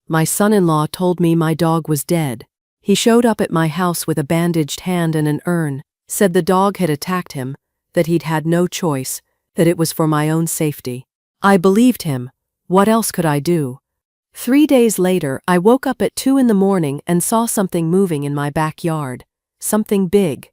My son-in-law told me my dog was dead. He showed up at my house with a bandaged hand and an urn, said the dog had attacked him, that he'd had no choice, that it was for my own safety. I believed him. What else could I do? 3 days later, I woke up at 2 in the morning and saw something moving in my backyard. Something big.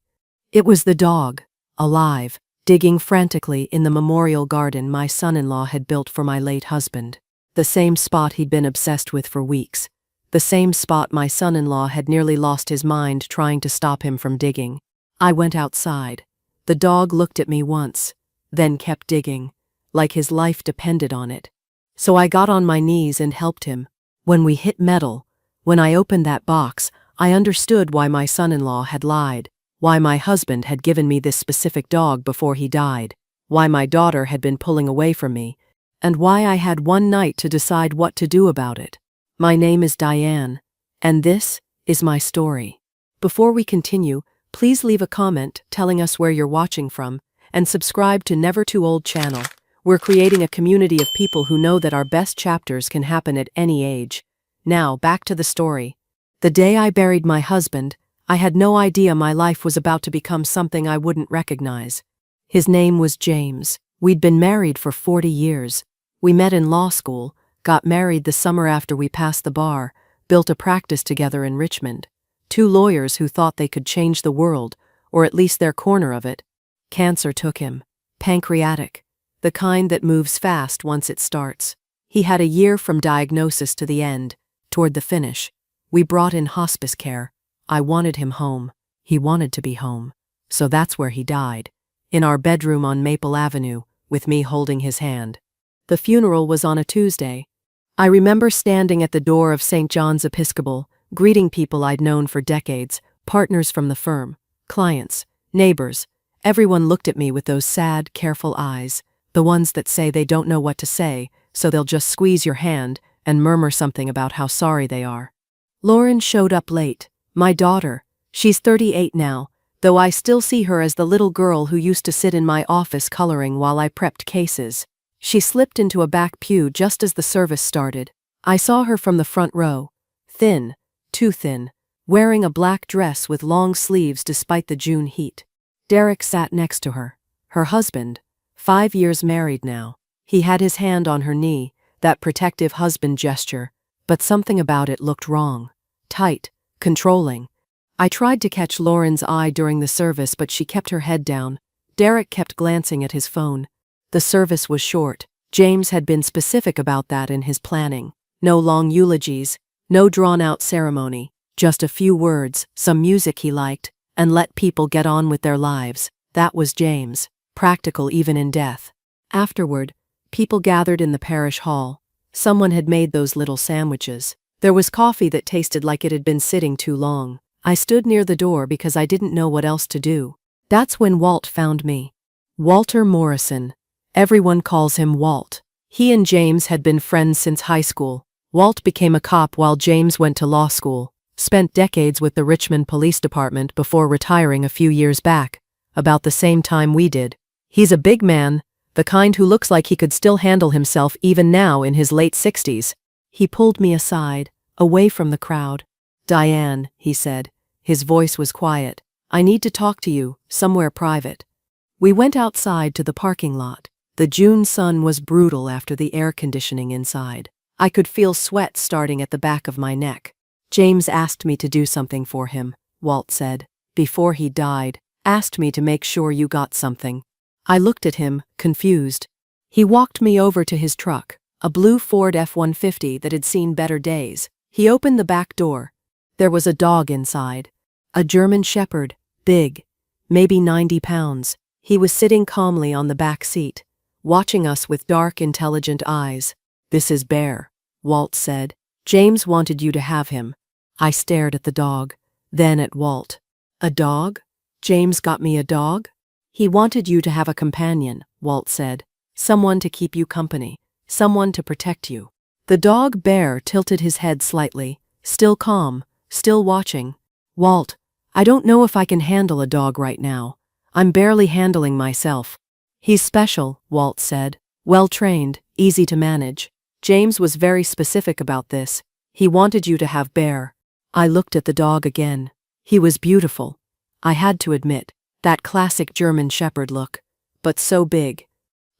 It was the dog, alive, digging frantically in the memorial garden my son-in-law had built for my late husband. The same spot he'd been obsessed with for weeks. The same spot my son-in-law had nearly lost his mind trying to stop him from digging. I went outside. The dog looked at me once, then kept digging, like his life depended on it. So I got on my knees and helped him. When we hit metal, when I opened that box, I understood why my son-in-law had lied, why my husband had given me this specific dog before he died, why my daughter had been pulling away from me, and why I had one night to decide what to do about it. My name is Diane, and this is my story. Before we continue, please leave a comment telling us where you're watching from, and subscribe to Never Too Old channel. We're creating a community of people who know that our best chapters can happen at any age. Now, back to the story. The day I buried my husband, I had no idea my life was about to become something I wouldn't recognize. His name was James. We'd been married for 40 years. We met in law school, got married the summer after we passed the bar, built a practice together in Richmond. Two lawyers who thought they could change the world, or at least their corner of it. Cancer took him. Pancreatic. The kind that moves fast once it starts. He had a year from diagnosis to the end, toward the finish. We brought in hospice care. I wanted him home. He wanted to be home. So that's where he died. In our bedroom on Maple Avenue, with me holding his hand. The funeral was on a Tuesday. I remember standing at the door of St. John's Episcopal, greeting people I'd known for decades, partners from the firm, clients, neighbors. Everyone looked at me with those sad, careful eyes, the ones that say they don't know what to say, so they'll just squeeze your hand and murmur something about how sorry they are. Lauren showed up late. My daughter. She's 38 now, though I still see her as the little girl who used to sit in my office coloring while I prepped cases. She slipped into a back pew just as the service started. I saw her from the front row. Thin, too thin, wearing a black dress with long sleeves despite the June heat. Derek sat next to her. Her husband, 5 years married now. He had his hand on her knee, that protective husband gesture, but something about it looked wrong. Tight, controlling. I tried to catch Lauren's eye during the service, but she kept her head down. Derek kept glancing at his phone. The service was short. James had been specific about that in his planning. No long eulogies, no drawn-out ceremony, just a few words, some music he liked, and let people get on with their lives. That was James, practical even in death. Afterward, people gathered in the parish hall. Someone had made those little sandwiches. There was coffee that tasted like it had been sitting too long. I stood near the door because I didn't know what else to do. That's when Walt found me. Walter Morrison. Everyone calls him Walt. He and James had been friends since high school. Walt became a cop while James went to law school, spent decades with the Richmond Police Department before retiring a few years back, about the same time we did. He's a big man, the kind who looks like he could still handle himself even now in his late 60s. He pulled me aside, away from the crowd. "Diane," he said. His voice was quiet. "I need to talk to you, somewhere private." We went outside to the parking lot. The June sun was brutal after the air conditioning inside. I could feel sweat starting at the back of my neck. "James asked me to do something for him," Walt said. "Before he died, asked me to make sure you got something." I looked at him, confused. He walked me over to his truck, a blue Ford F-150 that had seen better days. He opened the back door. There was a dog inside. A German Shepherd, big, maybe 90 pounds. He was sitting calmly on the back seat, watching us with dark, intelligent eyes. "This is Bear," Walt said. "James wanted you to have him." I stared at the dog, then at Walt. "A dog? James got me a dog?" "He wanted you to have a companion," Walt said. "Someone to keep you company, someone to protect you." The dog Bear tilted his head slightly, still calm, still watching. "Walt, I don't know if I can handle a dog right now. I'm barely handling myself." "He's special," Walt said. "Well-trained, easy to manage." James was very specific about this. He wanted you to have Bear. I looked at the dog again. He was beautiful. I had to admit, that classic German Shepherd look. But so big.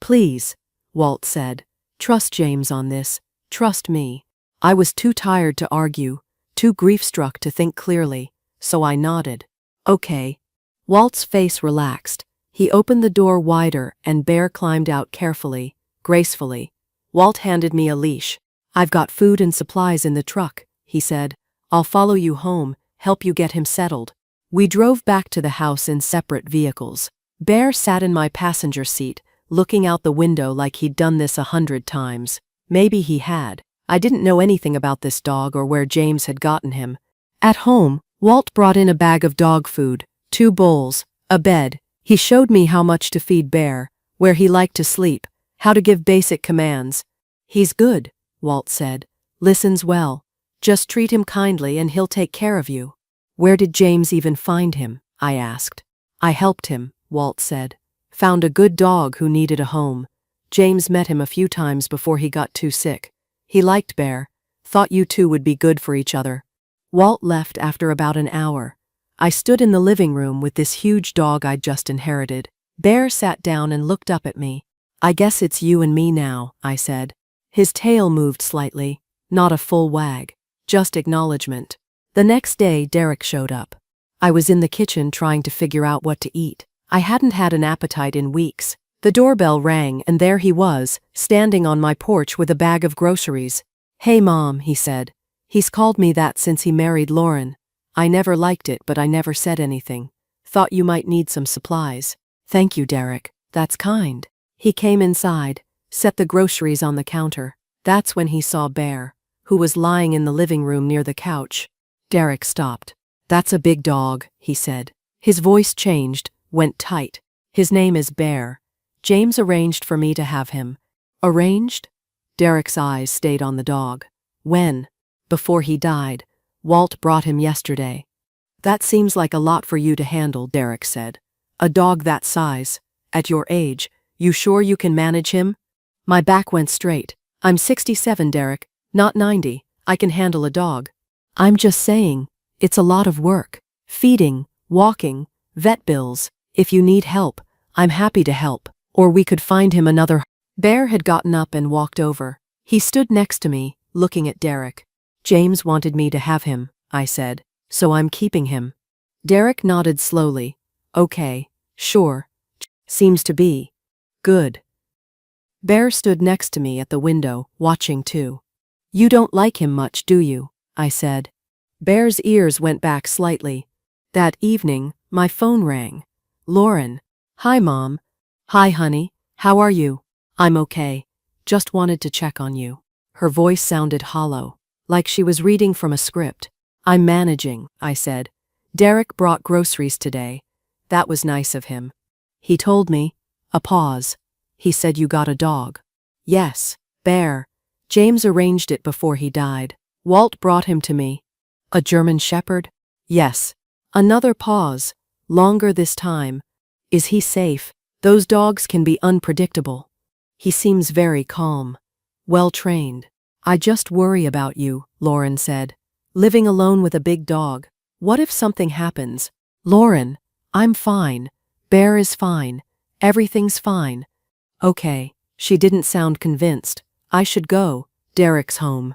Please, Walt said. Trust James on this. Trust me. I was too tired to argue, too grief-struck to think clearly, so I nodded. Okay. Walt's face relaxed. He opened the door wider and Bear climbed out carefully, gracefully. Walt handed me a leash. I've got food and supplies in the truck, he said. I'll follow you home, help you get him settled. We drove back to the house in separate vehicles. Bear sat in my passenger seat, looking out the window like he'd done this 100 times. Maybe he had. I didn't know anything about this dog or where James had gotten him. At home, Walt brought in a bag of dog food, 2 bowls, a bed. He showed me how much to feed Bear, where he liked to sleep, how to give basic commands. He's good, Walt said. Listens well. Just treat him kindly and he'll take care of you. Where did James even find him? I asked. I helped him, Walt said. Found a good dog who needed a home. James met him a few times before he got too sick. He liked Bear. Thought you two would be good for each other. Walt left after about an hour. I stood in the living room with this huge dog I'd just inherited. Bear sat down and looked up at me. I guess it's you and me now, I said. His tail moved slightly, not a full wag, just acknowledgement. The next day, Derek showed up. I was in the kitchen trying to figure out what to eat. I hadn't had an appetite in weeks. The doorbell rang and there he was, standing on my porch with a bag of groceries. Hey Mom, he said. He's called me that since he married Lauren. I never liked it but I never said anything. Thought you might need some supplies. Thank you, Derek. That's kind. He came inside, set the groceries on the counter. That's when he saw Bear, who was lying in the living room near the couch. Derek stopped. That's a big dog, he said. His voice changed, went tight. His name is Bear. James arranged for me to have him. Arranged? Derek's eyes stayed on the dog. When? Before he died. Walt brought him yesterday. That seems like a lot for you to handle, Derek said. A dog that size, at your age, you sure you can manage him? My back went straight. I'm 67, Derek, not 90. I can handle a dog. I'm just saying, it's a lot of work. Feeding, walking, vet bills. If you need help, I'm happy to help. Or we could find him another. Bear had gotten up and walked over. He stood next to me, looking at Derek. James wanted me to have him, I said, so I'm keeping him. Derek nodded slowly. Okay, sure. Seems to be. Good. Bear stood next to me at the window, watching too. You don't like him much, do you? I said. Bear's ears went back slightly. That evening, my phone rang. Lauren. Hi, Mom. Hi, honey. How are you? I'm okay. Just wanted to check on you. Her voice sounded hollow, like she was reading from a script. I'm managing, I said. Derek brought groceries today. That was nice of him. He told me. A pause. He said you got a dog. Yes, Bear. James arranged it before he died. Walt brought him to me. A German Shepherd? Yes. Another pause. Longer this time. Is he safe? Those dogs can be unpredictable. He seems very calm. Well trained. I just worry about you, Lauren said. Living alone with a big dog. What if something happens? Lauren, I'm fine. Bear is fine. Everything's fine. Okay. She didn't sound convinced. I should go. Derek's home.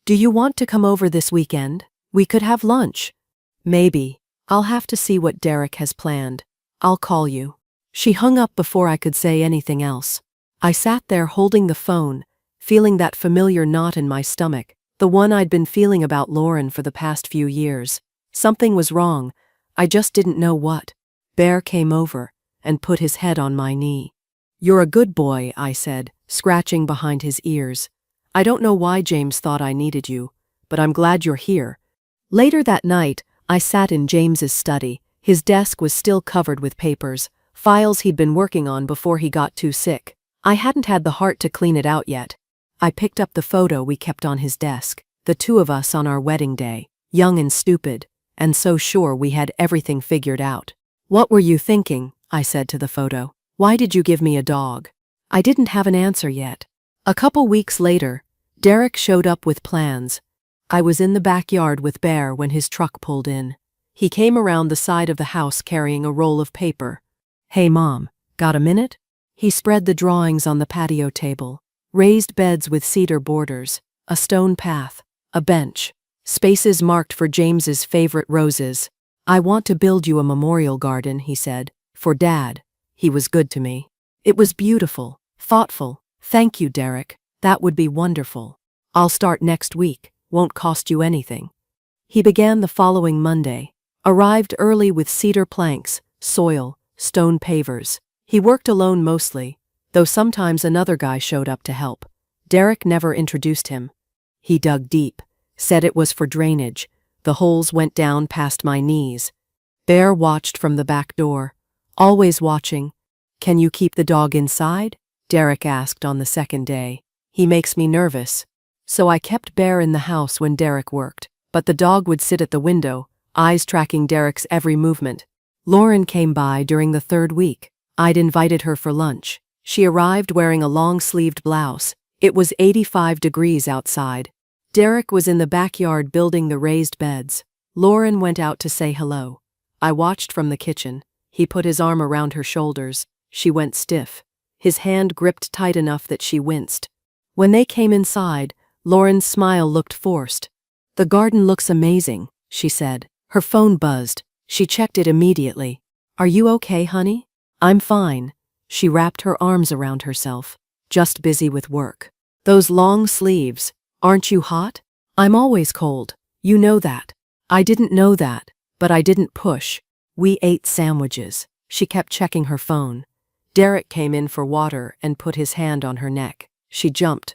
Do you want to come over this weekend? We could have lunch. Maybe. I'll have to see what Derek has planned. I'll call you. She hung up before I could say anything else. I sat there holding the phone, feeling that familiar knot in my stomach, the one I'd been feeling about Lauren for the past few years. Something was wrong. I just didn't know what. Bear came over and put his head on my knee. You're a good boy, I said, scratching behind his ears. I don't know why James thought I needed you, but I'm glad you're here. Later that night, I sat in James's study. His desk was still covered with papers, files he'd been working on before he got too sick. I hadn't had the heart to clean it out yet. I picked up the photo we kept on his desk, the two of us on our wedding day, young and stupid, and so sure we had everything figured out. What were you thinking? I said to the photo. Why did you give me a dog? I didn't have an answer yet. A couple weeks later, Derek showed up with plans. I was in the backyard with Bear when his truck pulled in. He came around the side of the house carrying a roll of paper. "Hey Mom, got a minute?" He spread the drawings on the patio table. Raised beds with cedar borders, a stone path, a bench, spaces marked for James's favorite roses. "I want to build you a memorial garden," he said, "for Dad. He was good to me." It was beautiful, thoughtful. "Thank you, Derek. That would be wonderful. I'll start next week. Won't cost you anything." He began the following Monday. Arrived early with cedar planks, soil, stone pavers. He worked alone mostly, though sometimes another guy showed up to help. Derek never introduced him. He dug deep, said it was for drainage. The holes went down past my knees. Bear watched from the back door, always watching. "Can you keep the dog inside?" Derek asked on the second day. "He makes me nervous." So I kept Bear in the house when Derek worked, but the dog would sit at the window, eyes tracking Derek's every movement. Lauren came by during the third week. I'd invited her for lunch. She arrived wearing a long-sleeved blouse. It was 85 degrees outside. Derek was in the backyard building the raised beds. Lauren went out to say hello. I watched from the kitchen. He put his arm around her shoulders. She went stiff. His hand gripped tight enough that she winced. When they came inside, Lauren's smile looked forced. "The garden looks amazing," she said. Her phone buzzed. She checked it immediately. "Are you okay, honey?" "I'm fine." She wrapped her arms around herself. "Just busy with work." "Those long sleeves. Aren't you hot?" "I'm always cold. You know that." I didn't know that, but I didn't push. We ate sandwiches. She kept checking her phone. Derek came in for water and put his hand on her neck. She jumped.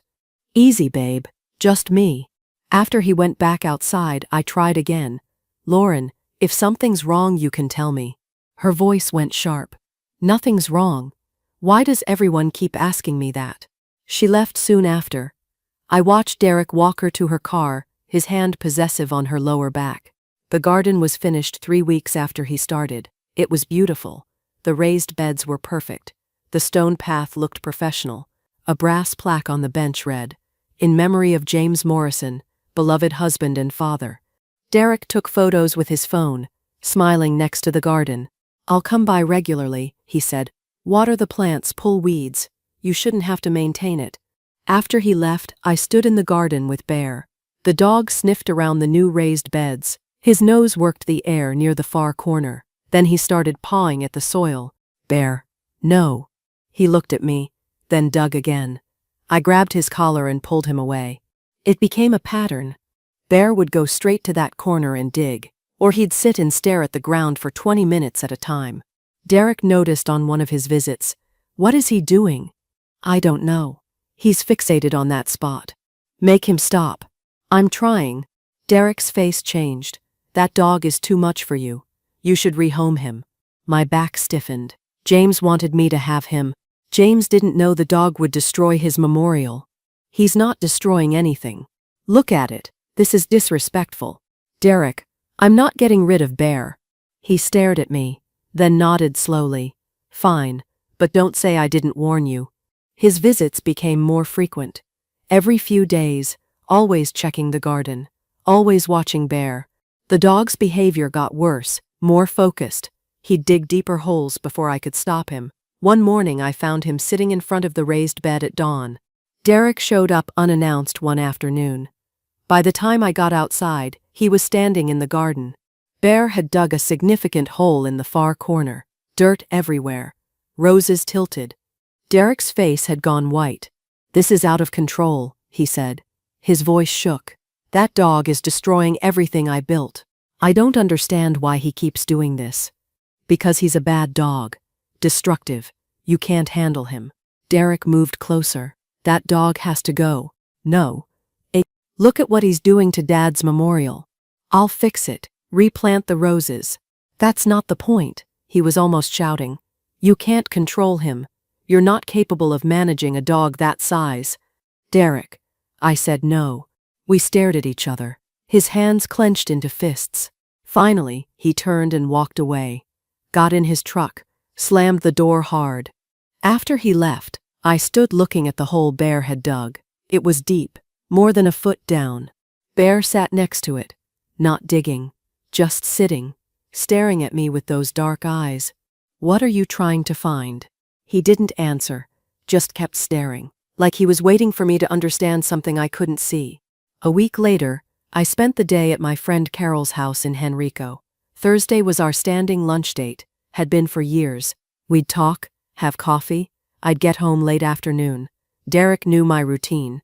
"Easy, babe. Just me." After he went back outside, I tried again. "Lauren, if something's wrong, you can tell me." Her voice went sharp. "Nothing's wrong. Why does everyone keep asking me that?" She left soon after. I watched Derek walk her to her car, his hand possessive on her lower back. The garden was finished 3 weeks after he started. It was beautiful. The raised beds were perfect. The stone path looked professional. A brass plaque on the bench read, "In memory of James Morrison, beloved husband and father." Derek took photos with his phone, smiling next to the garden. "I'll come by regularly," he said. "Water the plants, pull weeds. You shouldn't have to maintain it." After he left, I stood in the garden with Bear. The dog sniffed around the new raised beds. His nose worked the air near the far corner. Then he started pawing at the soil. "Bear, no." He looked at me, then dug again. I grabbed his collar and pulled him away. It became a pattern. Bear would go straight to that corner and dig, or he'd sit and stare at the ground for 20 minutes at a time. Derek noticed on one of his visits, "What is he doing?" "I don't know. He's fixated on that spot." "Make him stop." "I'm trying." Derek's face changed. "That dog is too much for you. You should rehome him." My back stiffened. James wanted me to have him. James didn't know the dog would destroy his memorial. "He's not destroying anything. Look at it. This is disrespectful." "Derek, I'm not getting rid of Bear." He stared at me, then nodded slowly. "Fine, but don't say I didn't warn you." His visits became more frequent. Every few days, always checking the garden, always watching Bear. The dog's behavior got worse, more focused. He'd dig deeper holes before I could stop him. One morning I found him sitting in front of the raised bed at dawn. Derek showed up unannounced one afternoon. By the time I got outside, he was standing in the garden. Bear had dug a significant hole in the far corner, dirt everywhere, roses tilted. Derek's face had gone white. "This is out of control," he said. His voice shook. "That dog is destroying everything I built. I don't understand why he keeps doing this." "Because he's a bad dog. Destructive. You can't handle him." Derek moved closer. "That dog has to go." "No. Look at what he's doing to Dad's memorial." "I'll fix it. Replant the roses." "That's not the point," he was almost shouting. "You can't control him. You're not capable of managing a dog that size." "Derek." I said no. We stared at each other. His hands clenched into fists. Finally, he turned and walked away. Got in his truck, slammed the door hard. After he left, I stood looking at the hole Bear had dug. It was deep, more than a foot down. Bear sat next to it, not digging, just sitting, staring at me with those dark eyes. What are you trying to find? He didn't answer, just kept staring, like he was waiting for me to understand something I couldn't see. A week later, I spent the day at my friend Carol's house in Henrico. Thursday was our standing lunch date, had been for years. We'd talk, have coffee, I'd get home late afternoon. Derek knew my routine.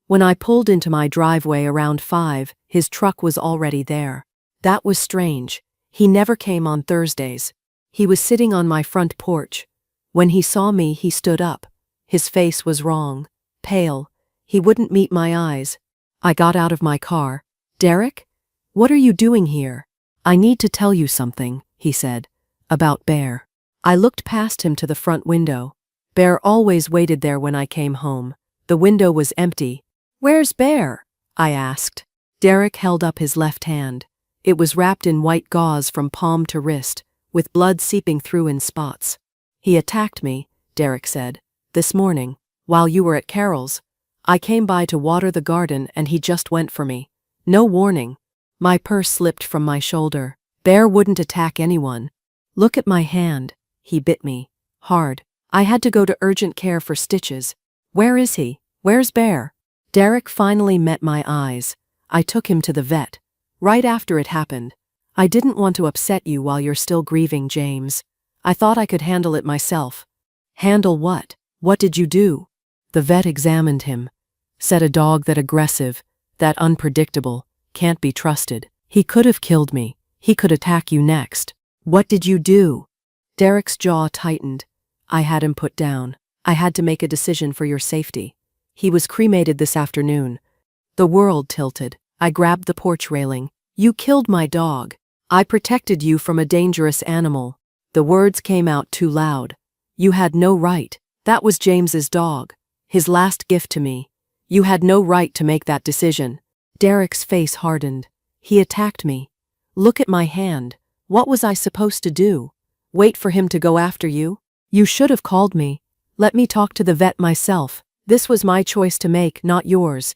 When I pulled into my driveway around 5, his truck was already there. That was strange. He never came on Thursdays. He was sitting on my front porch. When he saw me, he stood up. His face was wrong, pale. He wouldn't meet my eyes. I got out of my car. Derek? What are you doing here? I need to tell you something, he said. About Bear. I looked past him to the front window. Bear always waited there when I came home. The window was empty. Where's Bear? I asked. Derek held up his left hand. It was wrapped in white gauze from palm to wrist, with blood seeping through in spots. He attacked me, Derek said. This morning, while you were at Carol's. I came by to water the garden and he just went for me. No warning. My purse slipped from my shoulder. Bear wouldn't attack anyone. Look at my hand. He bit me. Hard. I had to go to urgent care for stitches. Where is he? Where's Bear? Derek finally met my eyes. I took him to the vet. Right after it happened. I didn't want to upset you while you're still grieving, James. I thought I could handle it myself. Handle what? What did you do? The vet examined him. Said a dog that aggressive, that unpredictable, can't be trusted. He could have killed me. He could attack you next. What did you do? Derek's jaw tightened. I had him put down. I had to make a decision for your safety. He was cremated this afternoon. The world tilted. I grabbed the porch railing. You killed my dog. I protected you from a dangerous animal. The words came out too loud. You had no right. That was James's dog. His last gift to me. You had no right to make that decision. Derek's face hardened. He attacked me. Look at my hand. What was I supposed to do? Wait for him to go after you? You should have called me. Let me talk to the vet myself. This was my choice to make, not yours.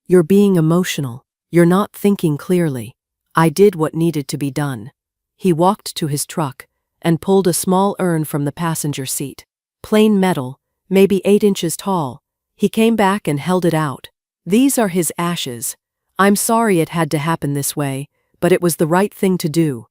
You're being emotional. You're not thinking clearly. I did what needed to be done. He walked to his truck and pulled a small urn from the passenger seat. Plain metal, maybe 8 inches tall. He came back and held it out. These are his ashes. I'm sorry it had to happen this way, but it was the right thing to do.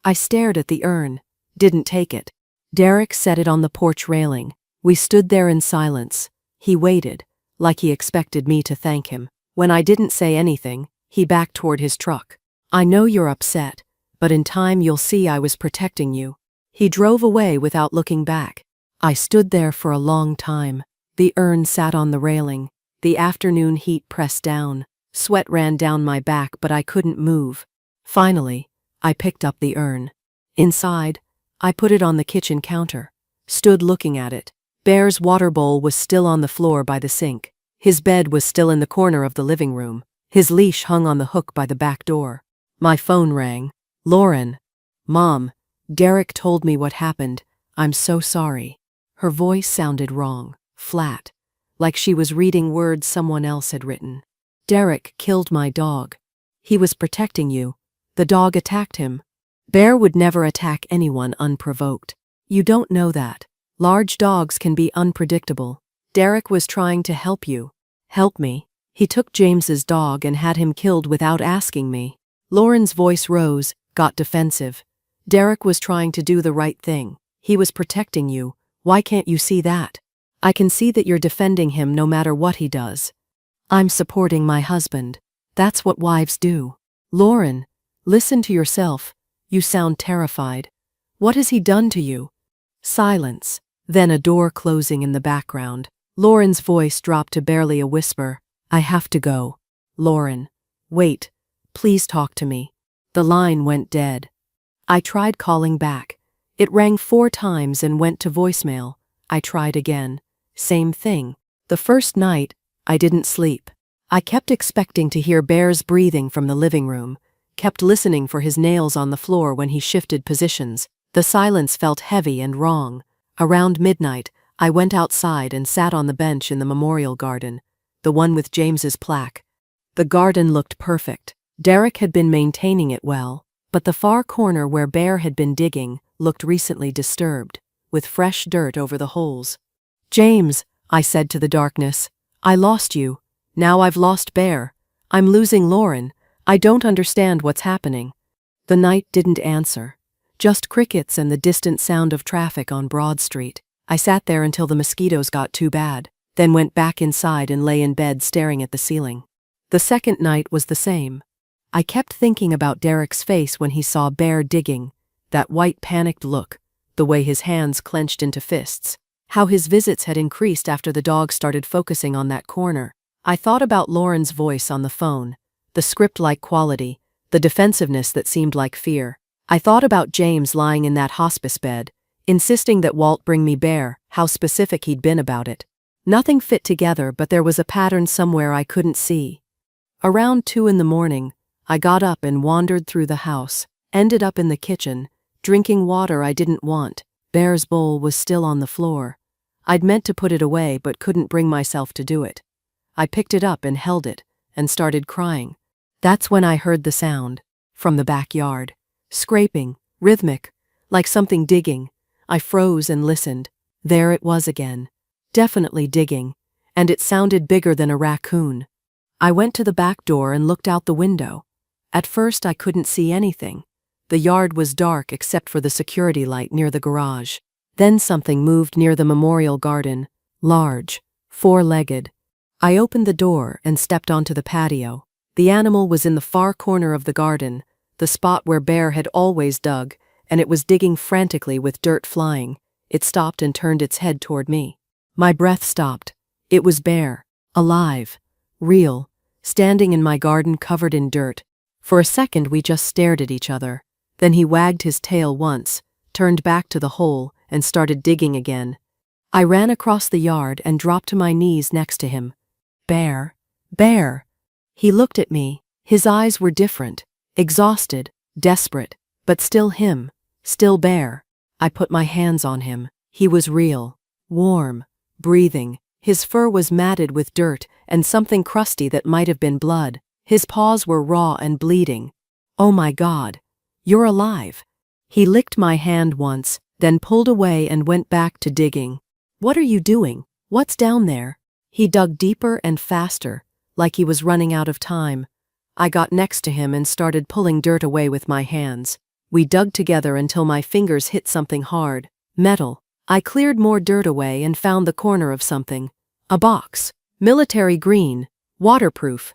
I stared at the urn, didn't take it. Derek set it on the porch railing. We stood there in silence. He waited, like he expected me to thank him. When I didn't say anything, he backed toward his truck. I know you're upset, but in time you'll see I was protecting you. He drove away without looking back. I stood there for a long time. The urn sat on the railing. The afternoon heat pressed down. Sweat ran down my back, but I couldn't move. Finally, I picked up the urn. Inside, I put it on the kitchen counter. Stood looking at it. Bear's water bowl was still on the floor by the sink. His bed was still in the corner of the living room. His leash hung on the hook by the back door. My phone rang. Lauren. Mom, Derek told me what happened. I'm so sorry. Her voice sounded wrong, flat, like she was reading words someone else had written. Derek killed my dog. He was protecting you. The dog attacked him. Bear would never attack anyone unprovoked. You don't know that. Large dogs can be unpredictable. Derek was trying to help you. Help me. He took James's dog and had him killed without asking me. Lauren's voice rose, got defensive. Derek was trying to do the right thing. He was protecting you. Why can't you see that? I can see that you're defending him no matter what he does. I'm supporting my husband. That's what wives do. Lauren, listen to yourself. You sound terrified. What has he done to you? Silence. Then a door closing in the background. Lauren's voice dropped to barely a whisper. I have to go. Lauren. Wait. Please talk to me. The line went dead. I tried calling back. It rang 4 times and went to voicemail. I tried again. Same thing. The first night, I didn't sleep. I kept expecting to hear Bear's breathing from the living room, kept listening for his nails on the floor when he shifted positions. The silence felt heavy and wrong. Around midnight, I went outside and sat on the bench in the memorial garden, the one with James's plaque. The garden looked perfect. Derek had been maintaining it well, but the far corner where Bear had been digging looked recently disturbed, with fresh dirt over the holes. "James," I said to the darkness, "I lost you. Now I've lost Bear. I'm losing Lauren. I don't understand what's happening." The night didn't answer. Just crickets and the distant sound of traffic on Broad Street. I sat there until the mosquitoes got too bad, then went back inside and lay in bed staring at the ceiling. The second night was the same. I kept thinking about Derek's face when he saw Bear digging, that white panicked look, the way his hands clenched into fists, how his visits had increased after the dog started focusing on that corner. I thought about Lauren's voice on the phone, the script-like quality, the defensiveness that seemed like fear. I thought about James lying in that hospice bed, insisting that Walt bring me Bear, how specific he'd been about it. Nothing fit together, but there was a pattern somewhere I couldn't see. Around 2 a.m, I got up and wandered through the house, ended up in the kitchen, drinking water I didn't want. Bear's bowl was still on the floor. I'd meant to put it away but couldn't bring myself to do it. I picked it up and held it, and started crying. That's when I heard the sound, from the backyard. Scraping, rhythmic, like something digging. I froze and listened. There it was again. Definitely digging, and it sounded bigger than a raccoon. I went to the back door and looked out the window. At first I couldn't see anything. The yard was dark except for the security light near the garage. Then something moved near the memorial garden, large, 4-legged. I opened the door and stepped onto the patio. The animal was in the far corner of the garden, the spot where Bear had always dug, and it was digging frantically with dirt flying. It stopped and turned its head toward me. My breath stopped. It was Bear, alive, real, standing in my garden covered in dirt. For a second we just stared at each other. Then he wagged his tail once, turned back to the hole, and started digging again. I ran across the yard and dropped to my knees next to him. "Bear, Bear." He looked at me. His eyes were different, exhausted, desperate, but still him, still Bear. I put my hands on him. He was real, warm, breathing. His fur was matted with dirt and something crusty that might have been blood. His paws were raw and bleeding. "Oh my God, you're alive." He licked my hand once, then pulled away and went back to digging. "What are you doing? What's down there?" He dug deeper and faster, like he was running out of time. I got next to him and started pulling dirt away with my hands. We dug together until my fingers hit something hard, metal. I cleared more dirt away and found the corner of something. A box, military green, waterproof.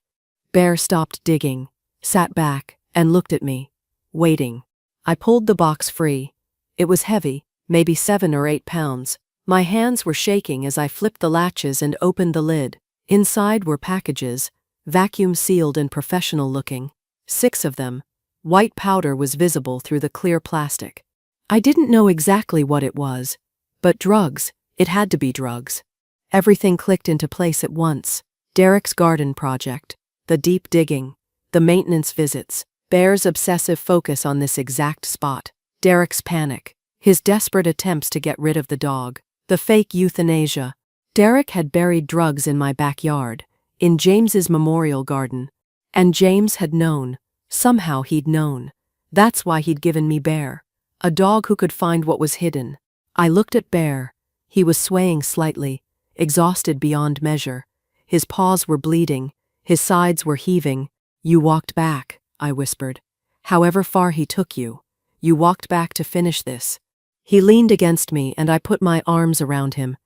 Bear stopped digging, sat back, and looked at me, waiting. I pulled the box free. It was heavy, maybe 7 or 8 pounds. My hands were shaking as I flipped the latches and opened the lid. Inside were packages, vacuum sealed and professional looking. 6 of them. White powder was visible through the clear plastic. I didn't know exactly what it was, but drugs, it had to be drugs. Everything clicked into place at once. Derek's garden project, the deep digging, the maintenance visits, Bear's obsessive focus on this exact spot, Derek's panic, his desperate attempts to get rid of the dog, the fake euthanasia. Derek had buried drugs in my backyard, in James's memorial garden. And James had known. Somehow he'd known. That's why he'd given me Bear, a dog who could find what was hidden. I looked at Bear. He was swaying slightly, exhausted beyond measure. His paws were bleeding, his sides were heaving. "You walked back," I whispered. "However far he took you, you walked back to finish this." He leaned against me and I put my arms around him.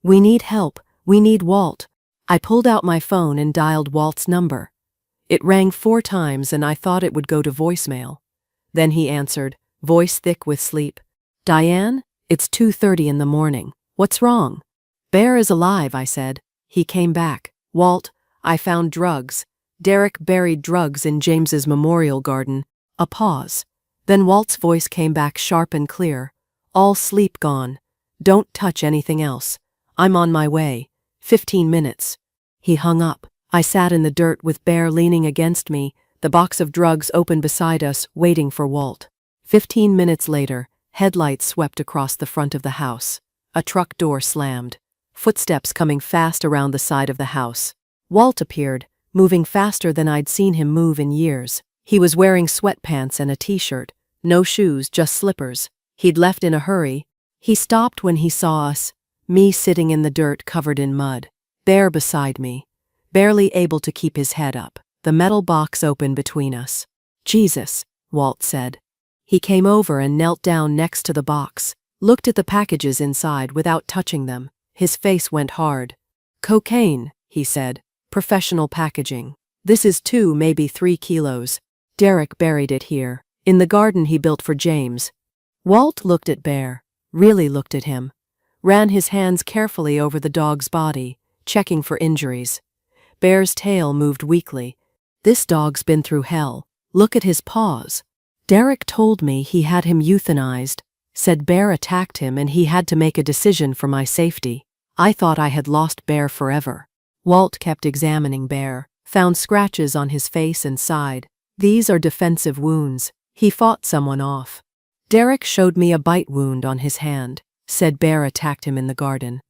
"We need help. We need Walt." I pulled out my phone and dialed Walt's number. It rang 4 times and I thought it would go to voicemail. Then he answered, voice thick with sleep. "Diane, it's 2:30 in the morning. What's wrong?" "Bear is alive," I said. He came back. "Walt, I found drugs. Derek buried drugs in James's memorial garden." A pause. Then Walt's voice came back sharp and clear. "All sleep gone. Don't touch anything else. I'm on my way. 15 minutes. He hung up. I sat in the dirt with Bear leaning against me, the box of drugs open beside us, waiting for Walt. 15 minutes later, headlights swept across the front of the house. A truck door slammed. Footsteps coming fast around the side of the house. Walt appeared, moving faster than I'd seen him move in years. He was wearing sweatpants and a t-shirt, no shoes, just slippers. He'd left in a hurry. He stopped when he saw us, me sitting in the dirt covered in mud. Bear beside me, barely able to keep his head up. The metal box open between us. "Jesus," Walt said. He came over and knelt down next to the box, looked at the packages inside without touching them. His face went hard. "Cocaine," he said. "Professional packaging. This is 2, maybe 3 kilos. Derek buried it here, in the garden he built for James." Walt looked at Bear, really looked at him, ran his hands carefully over the dog's body, checking for injuries. Bear's tail moved weakly. "This dog's been through hell. Look at his paws." "Derek told me he had him euthanized, said Bear attacked him and he had to make a decision for my safety. I thought I had lost Bear forever." Walt kept examining Bear, found scratches on his face and side. "These are defensive wounds. He fought someone off." "Derek showed me a bite wound on his hand, said Bear attacked him in the garden.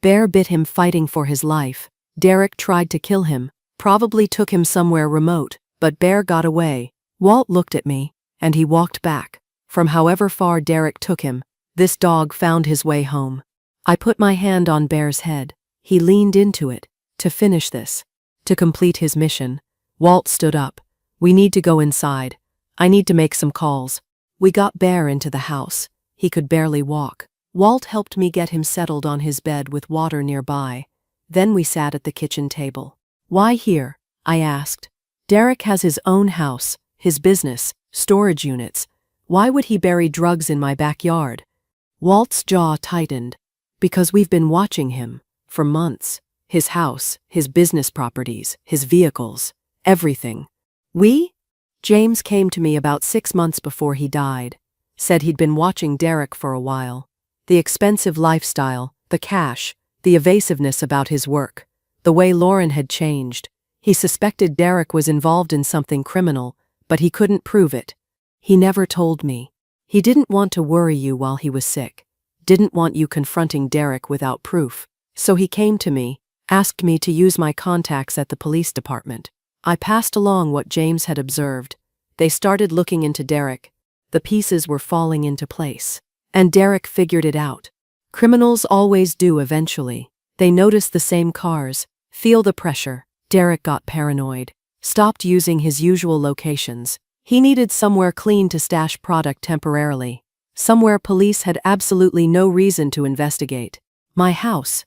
Bear bit him fighting for his life. Derek tried to kill him, probably took him somewhere remote, but Bear got away." Walt looked at me, and he walked back. From however far Derek took him, this dog found his way home. I put my hand on Bear's head. He leaned into it. "To finish this, to complete his mission." Walt stood up. "We need to go inside. I need to make some calls." We got Bear into the house. He could barely walk. Walt helped me get him settled on his bed with water nearby. Then we sat at the kitchen table. "Why here?" I asked. "Derek has his own house, his business, storage units. Why would he bury drugs in my backyard?" Walt's jaw tightened. "Because we've been watching him, for months. His house, his business properties, his vehicles, everything." "We?" "James came to me about 6 months before he died. Said he'd been watching Derek for a while. The expensive lifestyle, the cash, the evasiveness about his work, the way Lauren had changed. He suspected Derek was involved in something criminal, but he couldn't prove it. He never told me. He didn't want to worry you while he was sick. Didn't want you confronting Derek without proof. So he came to me, asked me to use my contacts at the police department. I passed along what James had observed. They started looking into Derek. The pieces were falling into place. And Derek figured it out. Criminals always do eventually. They notice the same cars, feel the pressure. Derek got paranoid, stopped using his usual locations. He needed somewhere clean to stash product temporarily. Somewhere police had absolutely no reason to investigate. My house.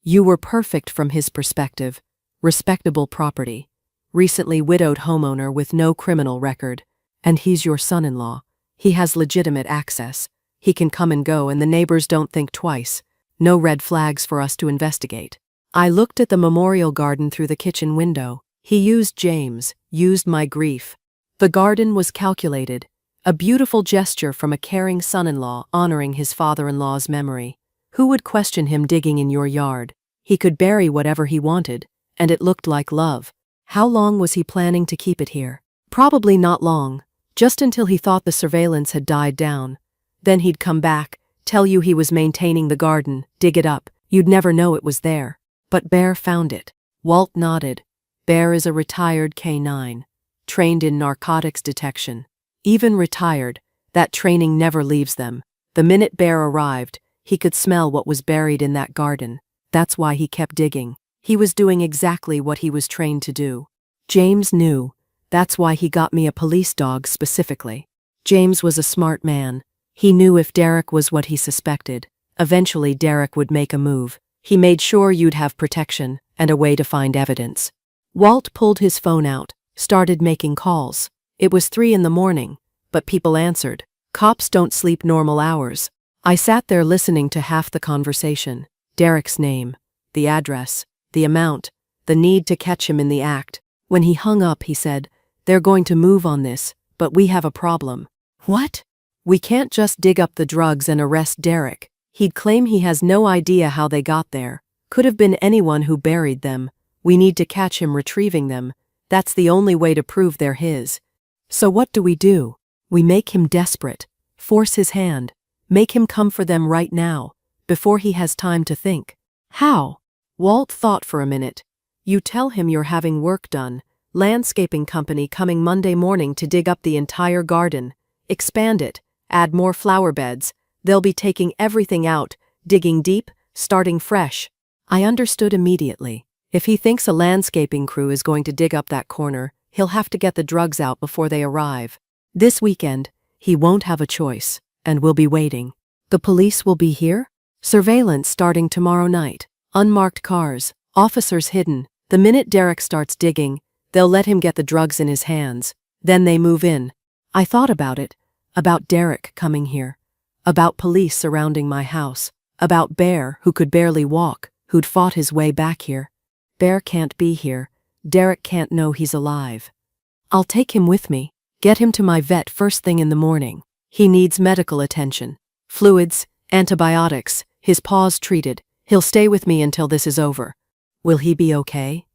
You were perfect from his perspective. Respectable property. Recently widowed homeowner with no criminal record. And he's your son-in-law. He has legitimate access. He can come and go and the neighbors don't think twice. No red flags for us to investigate. I looked at the memorial garden through the kitchen window. He used James, used my grief. The garden was calculated. A beautiful gesture from a caring son-in-law honoring his father-in-law's memory. Who would question him digging in your yard? He could bury whatever he wanted, and it looked like love. How long was he planning to keep it here? Probably not long, just until he thought the surveillance had died down. Then he'd come back, tell you he was maintaining the garden, dig it up. You'd never know it was there. But Bear found it. Walt nodded. Bear is a retired K-9, trained in narcotics detection. Even retired, that training never leaves them. The minute Bear arrived, he could smell what was buried in that garden. That's why he kept digging. He was doing exactly what he was trained to do. James knew. That's why he got me a police dog specifically. James was a smart man. He knew if Derek was what he suspected, eventually Derek would make a move. He made sure you'd have protection and a way to find evidence. Walt pulled his phone out, started making calls. It was 3 a.m, but people answered. Cops don't sleep normal hours. I sat there listening to half the conversation. Derek's name, the address, the amount, the need to catch him in the act. When he hung up, he said, "They're going to move on this, but we have a problem." "What?" "We can't just dig up the drugs and arrest Derek. He'd claim he has no idea how they got there. Could have been anyone who buried them. We need to catch him retrieving them. That's the only way to prove they're his." "So what do? We make him desperate, force his hand, make him come for them right now, before he has time to think." "How?" Walt thought for a minute. You tell him you're having work done. Landscaping company coming Monday morning to dig up the entire garden, expand it, add more flower beds. They'll be taking everything out, digging deep, starting fresh. I understood immediately. If he thinks a landscaping crew is going to dig up that corner, he'll have to get the drugs out before they arrive. This weekend, he won't have a choice, and we'll be waiting. The police will be here? Surveillance starting tomorrow night. Unmarked cars, officers hidden. The minute Derek starts digging, they'll let him get the drugs in his hands. Then they move in. I thought about it. About Derek coming here. About police surrounding my house. About Bear, who could barely walk, who'd fought his way back here. Bear can't be here. Derek can't know he's alive. I'll take him with me. Get him to my vet first thing in the morning. He needs medical attention. Fluids, antibiotics, his paws treated. He'll stay with me until this is over. Will he be okay?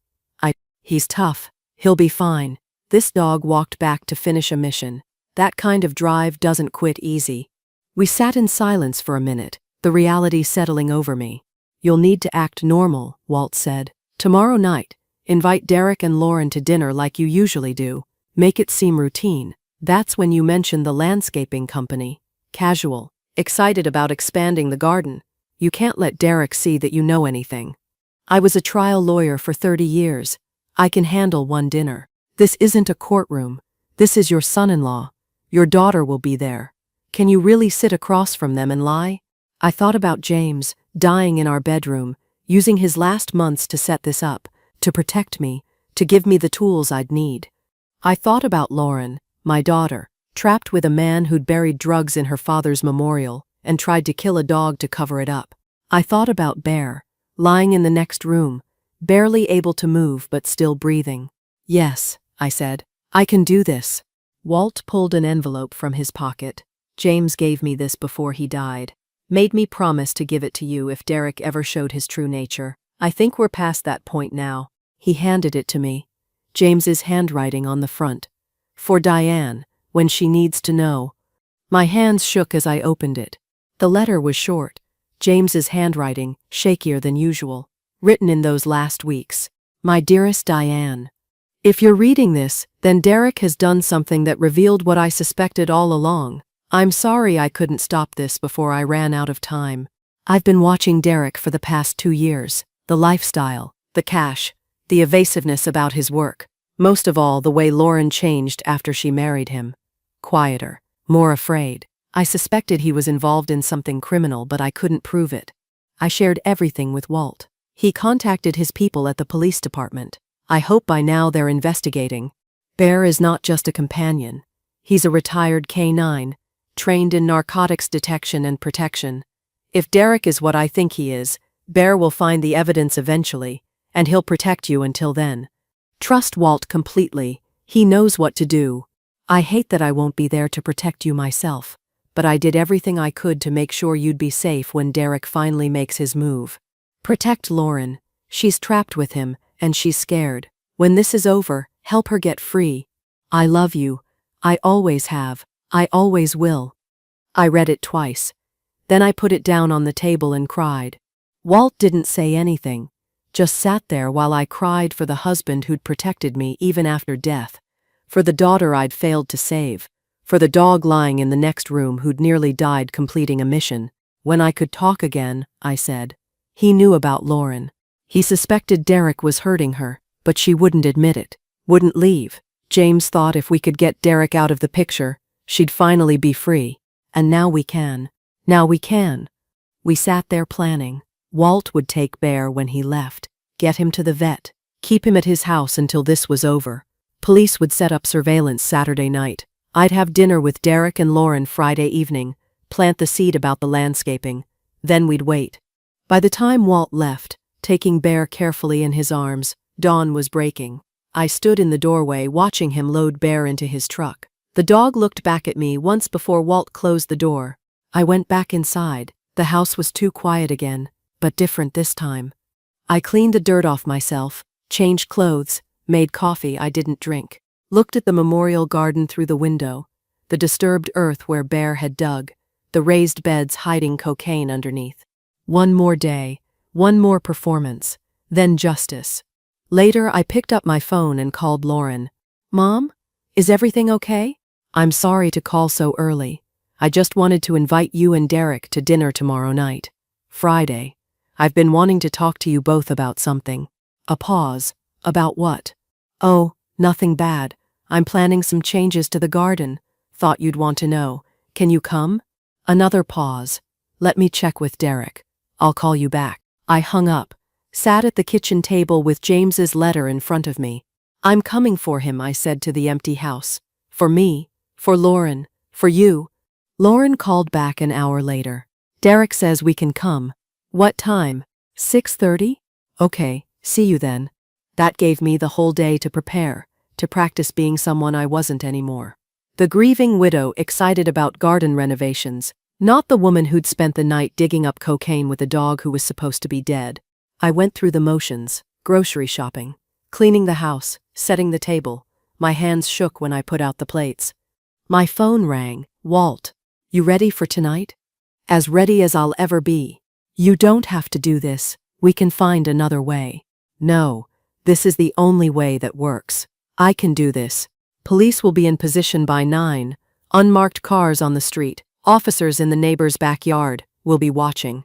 He's tough. He'll be fine. This dog walked back to finish a mission. That kind of drive doesn't quit easy. We sat in silence for a minute, the reality settling over me. You'll need to act normal, Walt said. Tomorrow night, invite Derek and Lauren to dinner like you usually do. Make it seem routine. That's when you mention the landscaping company. Casual. Excited about expanding the garden. You can't let Derek see that you know anything. I was a trial lawyer for 30 years. I can handle one dinner. This isn't a courtroom. This is your son-in-law. Your daughter will be there. Can you really sit across from them and lie? I thought about James, dying in our bedroom, using his last months to set this up, to protect me, to give me the tools I'd need. I thought about Lauren, my daughter, trapped with a man who'd buried drugs in her father's memorial and tried to kill a dog to cover it up. I thought about Bear, lying in the next room, barely able to move but still breathing. Yes, I said, I can do this. Walt pulled an envelope from his pocket. James gave me this before he died. Made me promise to give it to you if Derek ever showed his true nature. I think we're past that point now. He handed it to me. James's handwriting on the front. For Diane, when she needs to know. My hands shook as I opened it. The letter was short. James's handwriting, shakier than usual. Written in those last weeks. My dearest Diane. If you're reading this, then Derek has done something that revealed what I suspected all along. I'm sorry I couldn't stop this before I ran out of time. I've been watching Derek for the past 2 years. The lifestyle, the cash, the evasiveness about his work. Most of all, the way Lauren changed after she married him. Quieter, more afraid. I suspected he was involved in something criminal, but I couldn't prove it. I shared everything with Walt. He contacted his people at the police department. I hope by now they're investigating. Bear is not just a companion. He's a retired K-9, trained in narcotics detection and protection. If Derek is what I think he is, Bear will find the evidence eventually, and he'll protect you until then. Trust Walt completely. He knows what to do. I hate that I won't be there to protect you myself, but I did everything I could to make sure you'd be safe when Derek finally makes his move. Protect Lauren. She's trapped with him, and she's scared. When this is over, help her get free. I love you. I always have. I always will. I read it twice. Then I put it down on the table and cried. Walt didn't say anything, just sat there while I cried for the husband who'd protected me even after death, for the daughter I'd failed to save, for the dog lying in the next room who'd nearly died completing a mission. When I could talk again, I said. He knew about Lauren. He suspected Derek was hurting her, but she wouldn't admit it, wouldn't leave. James thought if we could get Derek out of the picture, she'd finally be free. And now we can. Now we can. We sat there planning. Walt would take Bear when he left, get him to the vet, keep him at his house until this was over. Police would set up surveillance Saturday night. I'd have dinner with Derek and Lauren Friday evening, plant the seed about the landscaping. Then we'd wait. By the time Walt left, taking Bear carefully in his arms, dawn was breaking. I stood in the doorway watching him load Bear into his truck. The dog looked back at me once before Walt closed the door. I went back inside. The house was too quiet again, but different this time. I cleaned the dirt off myself, changed clothes, made coffee I didn't drink, looked at the memorial garden through the window, the disturbed earth where Bear had dug, the raised beds hiding cocaine underneath. One more day, one more performance, then justice. Later, I picked up my phone and called Lauren. Mom? Is everything okay? I'm sorry to call so early. I just wanted to invite you and Derek to dinner tomorrow night. Friday. I've been wanting to talk to you both about something. A pause. About what? Oh, nothing bad. I'm planning some changes to the garden. Thought you'd want to know. Can you come? Another pause. Let me check with Derek. I'll call you back. I hung up, sat at the kitchen table with James's letter in front of me. I'm coming for him, I said to the empty house. For me, for Lauren, for you. Lauren called back an hour later. Derek says we can come. What time? 6:30? Okay, see you then. That gave me the whole day to prepare, to practice being someone I wasn't anymore. The grieving widow excited about garden renovations, not the woman who'd spent the night digging up cocaine with a dog who was supposed to be dead. I went through the motions, grocery shopping, cleaning the house, setting the table. My hands shook when I put out the plates. My phone rang. Walt, you ready for tonight? As ready as I'll ever be. You don't have to do this. We can find another way. No, this is the only way that works. I can do this. Police will be in position by 9. Unmarked cars on the street. Officers in the neighbor's backyard will be watching.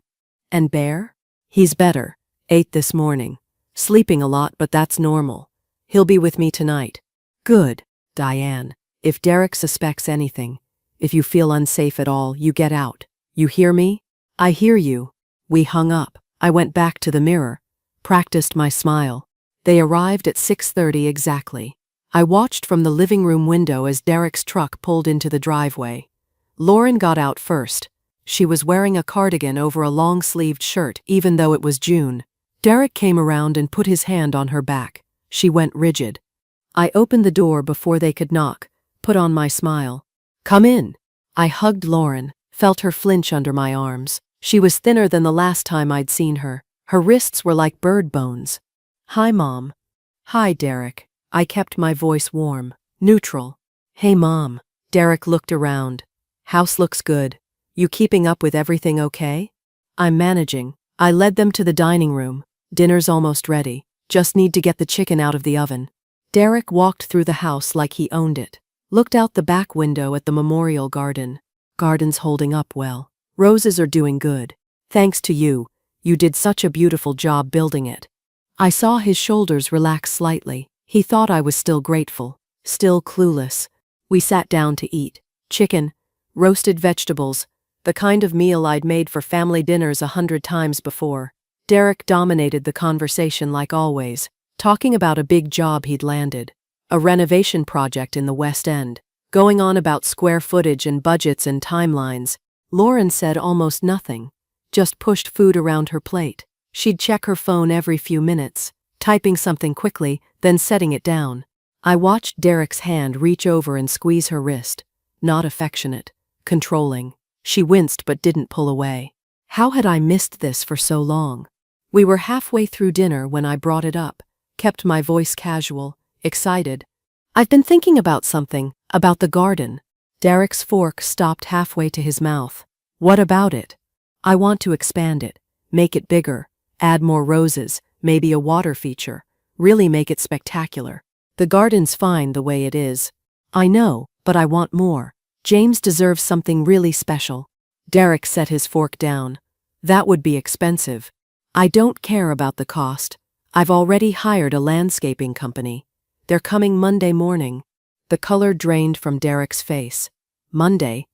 And Bear? He's better. Ate this morning. Sleeping a lot, but that's normal. He'll be with me tonight. Good, Diane. If Derek suspects anything, if you feel unsafe at all, you get out. You hear me? I hear you. We hung up. I went back to the mirror, practiced my smile. They arrived at 6:30 exactly. I watched from the living room window as Derek's truck pulled into the driveway. Lauren got out first. She was wearing a cardigan over a long-sleeved shirt, even though it was June. Derek came around and put his hand on her back. She went rigid. I opened the door before they could knock, put on my smile. Come in. I hugged Lauren, felt her flinch under my arms. She was thinner than the last time I'd seen her. Her wrists were like bird bones. Hi, Mom. Hi, Derek. I kept my voice warm, neutral. Hey, Mom. Derek looked around. House looks good. You keeping up with everything okay? I'm managing. I led them to the dining room. Dinner's almost ready. Just need to get the chicken out of the oven. Derek walked through the house like he owned it. Looked out the back window at the memorial garden. Garden's holding up well. Roses are doing good. Thanks to you. You did such a beautiful job building it. I saw his shoulders relax slightly. He thought I was still grateful, still clueless. We sat down to eat. Chicken, roasted vegetables, the kind of meal I'd made for family dinners 100 times before. Derek dominated the conversation like always, talking about a big job he'd landed. A renovation project in the West End. Going on about square footage and budgets and timelines. Lauren said almost nothing. Just pushed food around her plate. She'd check her phone every few minutes, typing something quickly, then setting it down. I watched Derek's hand reach over and squeeze her wrist. Not affectionate, controlling. She winced but didn't pull away. How had I missed this for so long? We were halfway through dinner when I brought it up, kept my voice casual, excited. I've been thinking about something, about the garden. Derek's fork stopped halfway to his mouth. What about it? I want to expand it, make it bigger, add more roses, maybe a water feature, really make it spectacular. The garden's fine the way it is. I know, but I want more. James deserves something really special. Derek set his fork down. That would be expensive. I don't care about the cost. I've already hired a landscaping company. They're coming Monday morning. The color drained from Derek's face. Monday?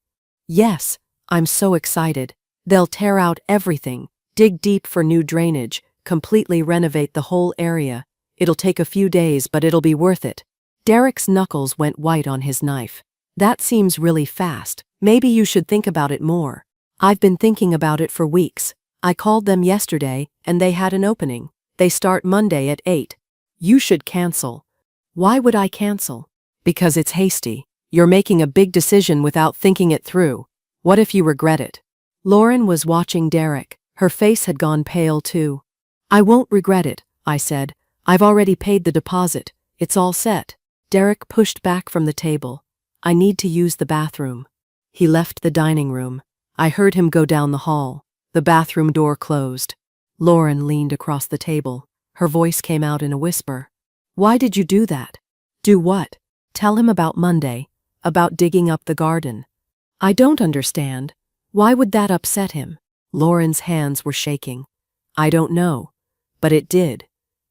Yes, I'm so excited. They'll tear out everything, dig deep for new drainage, completely renovate the whole area. It'll take a few days, but it'll be worth it. Derek's knuckles went white on his knife. That seems really fast. Maybe you should think about it more. I've been thinking about it for weeks. I called them yesterday, and they had an opening. They start Monday at 8. You should cancel. Why would I cancel? Because it's hasty. You're making a big decision without thinking it through. What if you regret it? Lauren was watching Derek. Her face had gone pale too. I won't regret it, I said. I've already paid the deposit. It's all set. Derek pushed back from the table. I need to use the bathroom. He left the dining room. I heard him go down the hall. The bathroom door closed. Lauren leaned across the table, Her voice came out in a whisper. Why did you do that? Do what? Tell him about Monday, about digging up the garden. I don't understand. Why would that upset him? Lauren's hands were shaking. I don't know. But it did.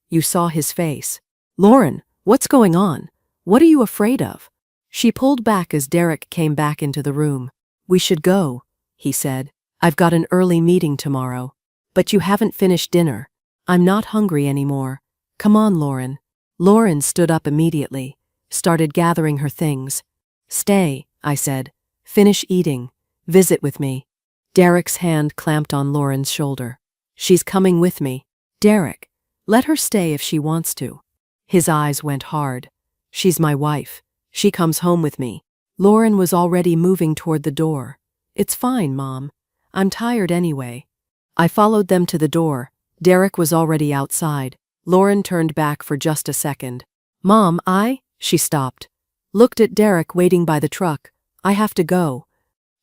You saw his face. Lauren, what's going on? What are you afraid of? She pulled back as Derek came back into the room. We should go, he said. I've got an early meeting tomorrow. But you haven't finished dinner. I'm not hungry anymore. Come on, Lauren. Lauren stood up immediately, started gathering her things. Stay, I said. Finish eating. Visit with me. Derek's hand clamped on Lauren's shoulder. She's coming with me. Derek, let her stay if she wants to. His eyes went hard. She's my wife. She comes home with me. Lauren was already moving toward the door. It's fine, Mom. I'm tired anyway. I followed them to the door. Derek was already outside. Lauren turned back for just a second. Mom, She stopped. Looked at Derek waiting by the truck. I have to go.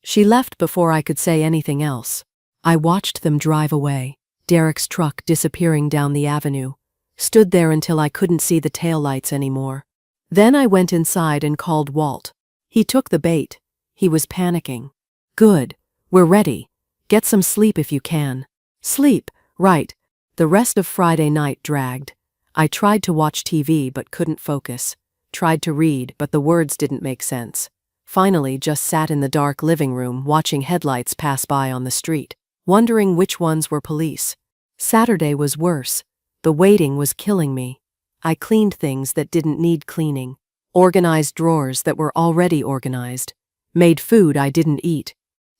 She left before I could say anything else. I watched them drive away. Derek's truck disappearing down the avenue. Stood there until I couldn't see the taillights anymore. Then I went inside and called Walt. He took the bait. He was panicking. Good. We're ready. Get some sleep if you can. Sleep, right. The rest of Friday night dragged. I tried to watch TV but couldn't focus. Tried to read but the words didn't make sense. Finally just sat in the dark living room watching headlights pass by on the street, wondering which ones were police. Saturday was worse. The waiting was killing me. I cleaned things that didn't need cleaning. Organized drawers that were already organized. Made food I didn't eat.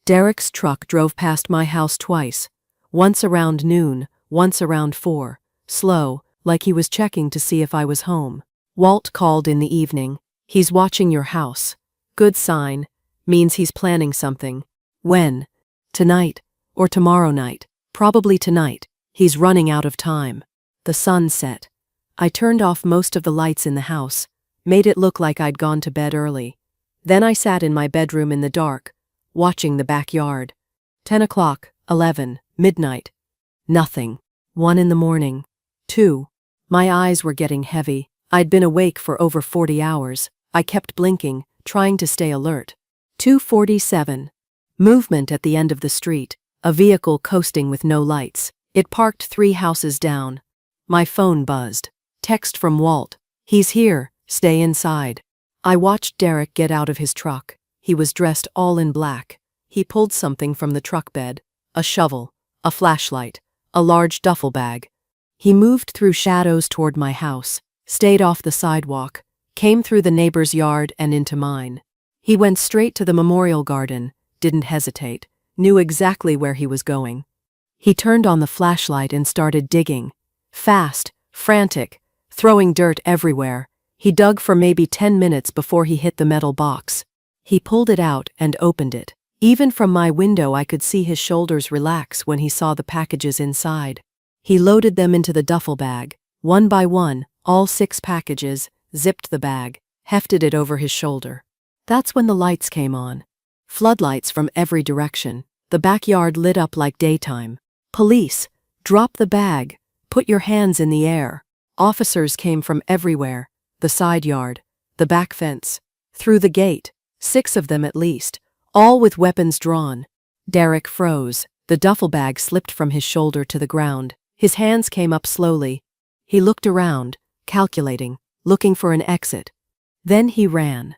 Derek's truck drove past my house twice. Once around noon, once around 4. Slow, like he was checking to see if I was home. Walt called in the evening. He's watching your house. Good sign. Means he's planning something. When? Tonight. Or tomorrow night. Probably tonight. He's running out of time. The sun set. I turned off most of the lights in the house. Made it look like I'd gone to bed early. Then I sat in my bedroom in the dark, watching the backyard. 10 o'clock, 11, midnight. Nothing. 1 in the morning. 2. My eyes were getting heavy. I'd been awake for over 40 hours. I kept blinking, trying to stay alert. 2:47. Movement at the end of the street. A vehicle coasting with no lights. It parked 3 houses down. My phone buzzed. Text from Walt. He's here. Stay inside. I watched Derek get out of his truck. He was dressed all in black. He pulled something from the truck bed. A shovel. A flashlight. A large duffel bag. He moved through shadows toward my house. Stayed off the sidewalk. Came through the neighbor's yard and into mine. He went straight to the memorial garden. Didn't hesitate. Knew exactly where he was going. He turned on the flashlight and started digging. Fast, frantic, throwing dirt everywhere. He dug for maybe 10 minutes before he hit the metal box. He pulled it out and opened it. Even from my window I could see his shoulders relax when he saw the packages inside. He loaded them into the duffel bag. One by one, all 6 packages, zipped the bag, hefted it over his shoulder. That's when the lights came on. Floodlights from every direction. The backyard lit up like daytime. Police, drop the bag. Put your hands in the air. Officers came from everywhere. The side yard, the back fence, through the gate, 6 of them at least, all with weapons drawn. Derek froze. The duffel bag slipped from his shoulder to the ground. His hands came up slowly. He looked around, calculating, looking for an exit. Then he ran.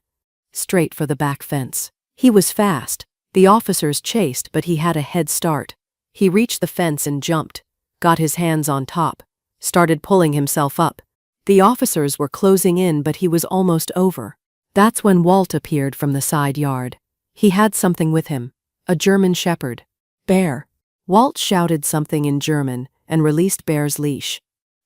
Straight for the back fence. He was fast. The officers chased, but he had a head start. He reached the fence and jumped, got his hands on top, started pulling himself up. The officers were closing in, but he was almost over. That's when Walt appeared from the side yard. He had something with him, a German shepherd. Bear. Walt shouted something in German and released Bear's leash.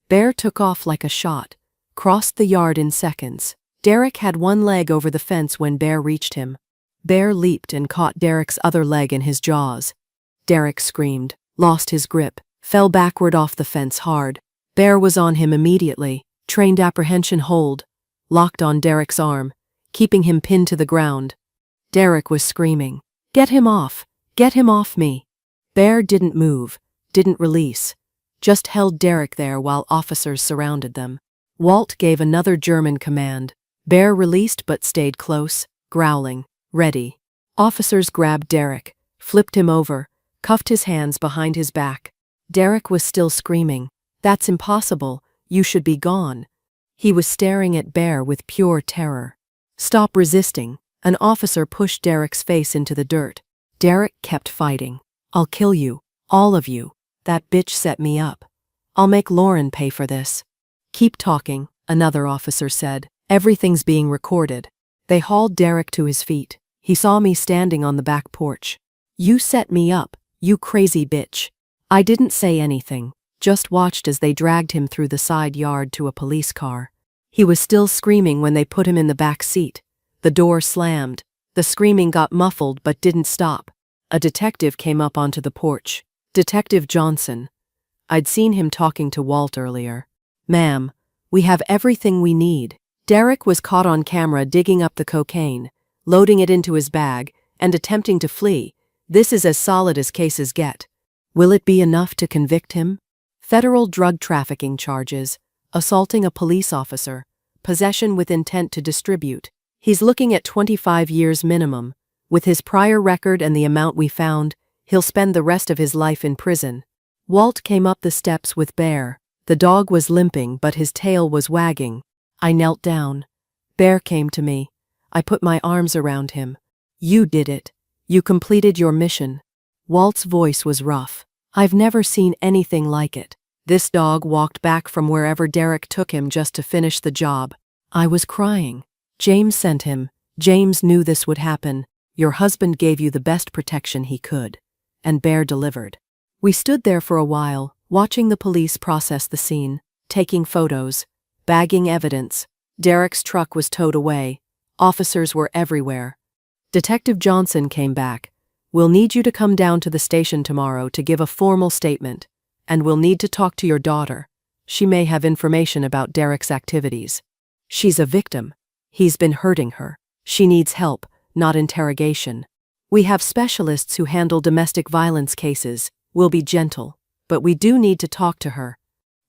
Bear took off like a shot, crossed the yard in seconds. Derek had one leg over the fence when Bear reached him. Bear leaped and caught Derek's other leg in his jaws. Derek screamed, lost his grip, fell backward off the fence hard. Bear was on him immediately, trained apprehension hold, locked on Derek's arm, keeping him pinned to the ground. Derek was screaming, "Get him off! Get him off me!" Bear didn't move, didn't release, just held Derek there while officers surrounded them. Walt gave another German command. Bear released but stayed close, growling, ready. Officers grabbed Derek, flipped him over, cuffed his hands behind his back. Derek was still screaming, "That's impossible, you should be gone." He was staring at Bear with pure terror. "Stop resisting." An officer pushed Derek's face into the dirt. Derek kept fighting. "I'll kill you, all of you. That bitch set me up. I'll make Lauren pay for this." "Keep talking," another officer said. "Everything's being recorded." They hauled Derek to his feet. He saw me standing on the back porch. "You set me up, you crazy bitch." I didn't say anything, just watched as they dragged him through the side yard to a police car. He was still screaming when they put him in the back seat. The door slammed. The screaming got muffled but didn't stop. A detective came up onto the porch. Detective Johnson. I'd seen him talking to Walt earlier. "Ma'am, we have everything we need." Derek was caught on camera digging up the cocaine, loading it into his bag, and attempting to flee. This is as solid as cases get. Will it be enough to convict him? Federal drug trafficking charges, assaulting a police officer, possession with intent to distribute. He's looking at 25 years minimum. With his prior record and the amount we found, he'll spend the rest of his life in prison. Walt came up the steps with Bear. The dog was limping, but his tail was wagging. I knelt down. Bear came to me. I put my arms around him. "You did it. You completed your mission." Walt's voice was rough. "I've never seen anything like it." This dog walked back from wherever Derek took him just to finish the job. I was crying. "James sent him. James knew this would happen. Your husband gave you the best protection he could." And Bear delivered. We stood there for a while, watching the police process the scene, taking photos, bagging evidence. Derek's truck was towed away. Officers were everywhere. Detective Johnson came back. "We'll need you to come down to the station tomorrow to give a formal statement. And we'll need to talk to your daughter. She may have information about Derek's activities. She's a victim. He's been hurting her. She needs help, not interrogation. We have specialists who handle domestic violence cases. We'll be gentle, but we do need to talk to her."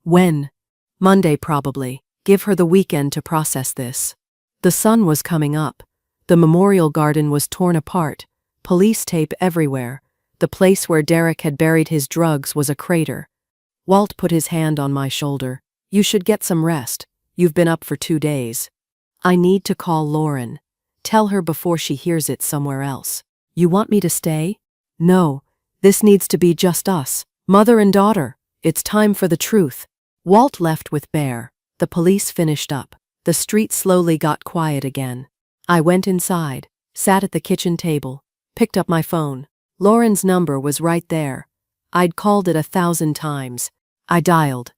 "When?" "Monday probably. Give her the weekend to process this." The sun was coming up. The memorial garden was torn apart. Police tape everywhere. The place where Derek had buried his drugs was a crater. Walt put his hand on my shoulder. "You should get some rest. You've been up for 2 days." "I need to call Lauren. Tell her before she hears it somewhere else." "You want me to stay?" "No. This needs to be just us. Mother and daughter. It's time for the truth." Walt left with Bear. The police finished up. The street slowly got quiet again. I went inside, sat at the kitchen table, picked up my phone. Lauren's number was right there. I'd called it 1,000 times. I dialed.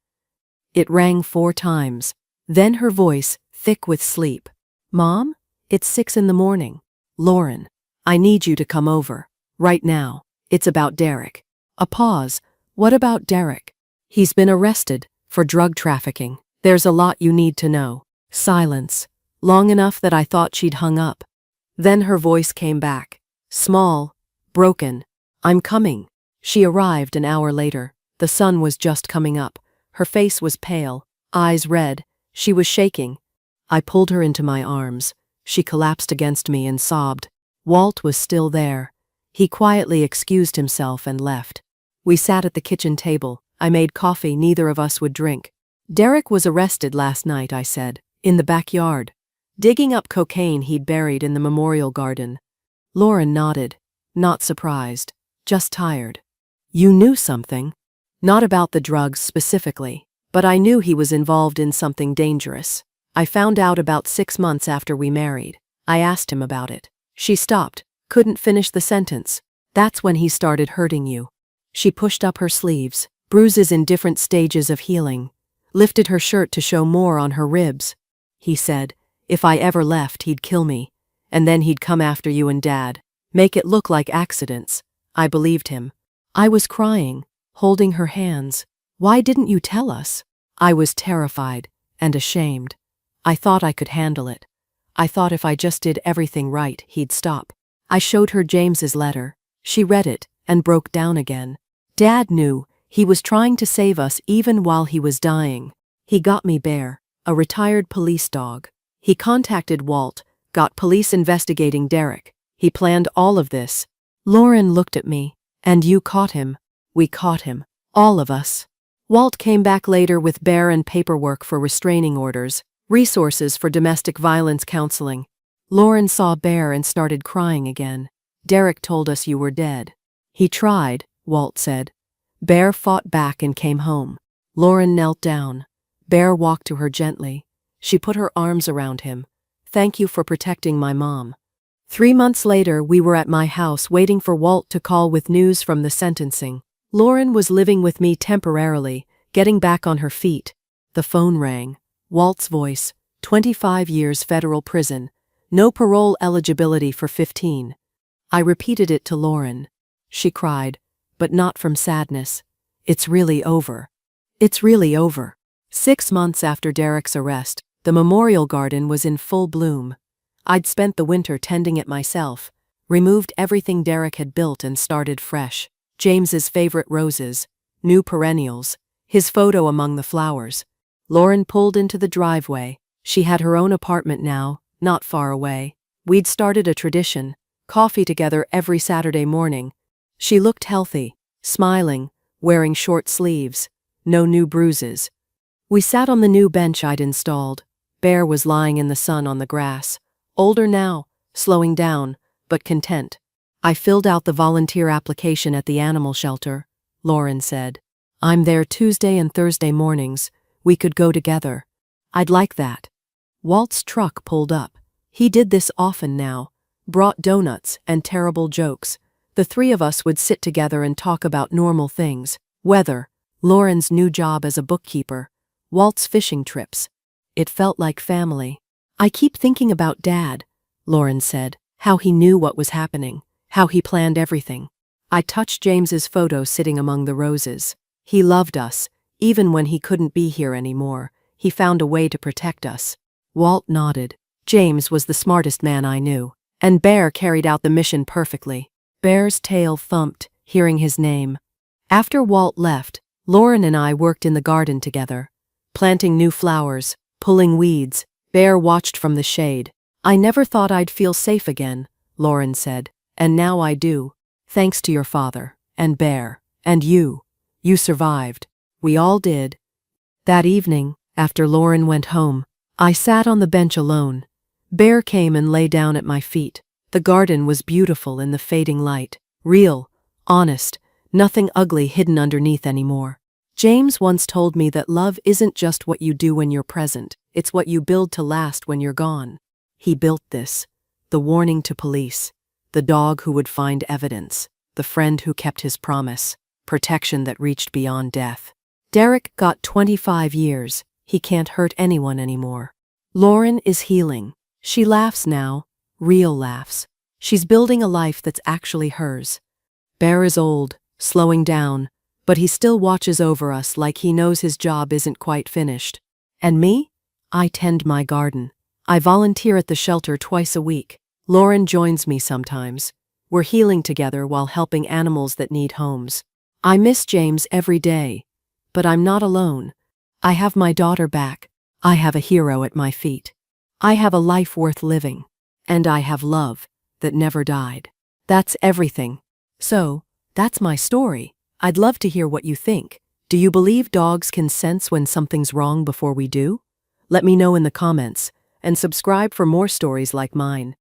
It rang 4 times. Then her voice, thick with sleep. "Mom? It's 6 in the morning. Lauren, I need you to come over. Right now. It's about Derek." A pause. "What about Derek?" "He's been arrested for drug trafficking. There's a lot you need to know." Silence. Long enough that I thought she'd hung up. Then her voice came back. Small, broken. "I'm coming." She arrived an hour later. The sun was just coming up. Her face was pale, eyes red. She was shaking. I pulled her into my arms. She collapsed against me and sobbed. Walt was still there. He quietly excused himself and left. We sat at the kitchen table. I made coffee neither of us would drink. "Derek was arrested last night," I said, "in the backyard, digging up cocaine he'd buried in the memorial garden." Lauren nodded, not surprised, just tired. "You knew something?" "Not about the drugs specifically, but I knew he was involved in something dangerous. I found out about 6 months after we married. I asked him about it." She stopped, couldn't finish the sentence. "That's when he started hurting you." She pushed up her sleeves, bruises in different stages of healing, lifted her shirt to show more on her ribs. "He said, if I ever left, he'd kill me, and then he'd come after you and Dad, make it look like accidents." I believed him. I was crying, holding her hands. "Why didn't you tell us?" I was terrified and ashamed. I thought I could handle it. I thought if I just did everything right, he'd stop. I showed her James's letter. She read it and broke down again. "Dad knew. He was trying to save us even while he was dying. He got me Bear, a retired police dog. He contacted Walt, got police investigating Derek. He planned all of this. Lauren looked at me. And you caught him. We caught him. All of us. Walt came back later with Bear and paperwork for restraining orders, resources for domestic violence counseling. Lauren saw Bear and started crying again. Derek told us you were dead. He tried, Walt said. Bear fought back and came home. Lauren knelt down. Bear walked to her gently. She put her arms around him. Thank you for protecting my mom. 3 months later, we were at my house waiting for Walt to call with news from the sentencing. Lauren was living with me temporarily, getting back on her feet. The phone rang. Walt's voice. 25 years federal prison. No parole eligibility for 15. I repeated it to Lauren. She cried, but not from sadness. It's really over. It's really over. 6 months after Derek's arrest, the memorial garden was in full bloom. I'd spent the winter tending it myself, removed everything Derek had built and started fresh. James's favorite roses, new perennials, his photo among the flowers. Lauren pulled into the driveway. She had her own apartment now, not far away. We'd started a tradition, coffee together every Saturday morning. She looked healthy, smiling, wearing short sleeves, no new bruises. We sat on the new bench I'd installed. Bear was lying in the sun on the grass. Older now, slowing down, but content. I filled out the volunteer application at the animal shelter, Lauren said. I'm there Tuesday and Thursday mornings. We could go together. I'd like that. Walt's truck pulled up. He did this often now. Brought donuts and terrible jokes. The three of us would sit together and talk about normal things. Weather, Lauren's new job as a bookkeeper, Walt's fishing trips. It felt like family. I keep thinking about Dad, Lauren said, how he knew what was happening, how he planned everything. I touched James's photo sitting among the roses. He loved us, even when he couldn't be here anymore. He found a way to protect us. Walt nodded. James was the smartest man I knew, and Bear carried out the mission perfectly. Bear's tail thumped, hearing his name. After Walt left, Lauren and I worked in the garden together, planting new flowers, pulling weeds. Bear watched from the shade. I never thought I'd feel safe again, Lauren said, and now I do. Thanks to your father, and Bear, and you. You survived. We all did. That evening, after Lauren went home, I sat on the bench alone. Bear came and lay down at my feet. The garden was beautiful in the fading light. Real, honest, nothing ugly hidden underneath anymore. James once told me that love isn't just what you do when you're present, it's what you build to last when you're gone. He built this. The warning to police. The dog who would find evidence. The friend who kept his promise. Protection that reached beyond death. Derek got 25 years. He can't hurt anyone anymore. Lauren is healing. She laughs now. Real laughs. She's building a life that's actually hers. Bear is old, slowing down, but he still watches over us like he knows his job isn't quite finished. And me? I tend my garden. I volunteer at the shelter twice a week. Lauren joins me sometimes. We're healing together while helping animals that need homes. I miss James every day, but I'm not alone. I have my daughter back. I have a hero at my feet. I have a life worth living. And I have love that never died. That's everything. So, that's my story. I'd love to hear what you think. Do you believe dogs can sense when something's wrong before we do? Let me know in the comments, and subscribe for more stories like mine.